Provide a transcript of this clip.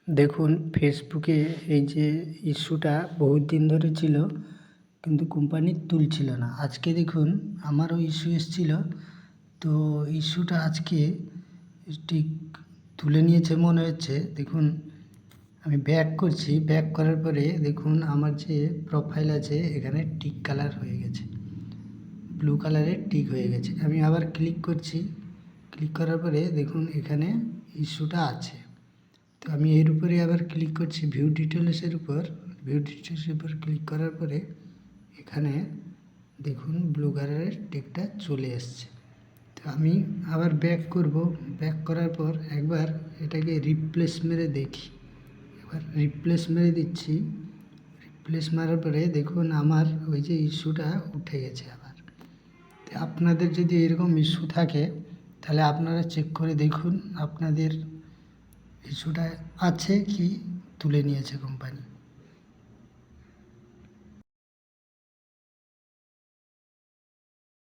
দেখুন ফেসবুকে এই যে ইস্যুটা বহুত দিন ধরে ছিল, কিন্তু কোম্পানি তুলছিল না। আজকে দেখুন আমারও ইস্যু এসেছিল, তো ইস্যুটা আজকে ঠিক তুলে নিয়েছে মনে হচ্ছে। দেখুন আমি ব্যাক করছি, ব্যাক করার পরে দেখুন আমার যে প্রোফাইল আছে এখানে টিক কালার হয়ে গেছে, ব্লু কালারের টিক হয়ে গেছে। আমি আবার ক্লিক করছি, ক্লিক করার পরে দেখুন এখানে ইস্যুটা আছে। তো আমি এর উপরে আবার ক্লিক করছি ভিউ ডিটেলসের উপর, ভিউ ডিটেলসের উপর ক্লিক করার পরে এখানে দেখুন ব্লু কালারের টিকটা চলে এসছে। তো আমি আবার ব্যাক করব, ব্যাক করার পর একবার এটাকে রিপ্লেস মেরে দেখি। এবার রিপ্লেস মেরে দিচ্ছি, রিপ্লেস মারার পরে দেখুন আমার ওই যে ইস্যুটা উঠে গেছে আবার। তো আপনাদের যদি এরকম ইস্যু থাকে তাহলে আপনারা চেক করে দেখুন আপনাদের ইস্যুটা আছে কি তুলে নিয়েছে কোম্পানি।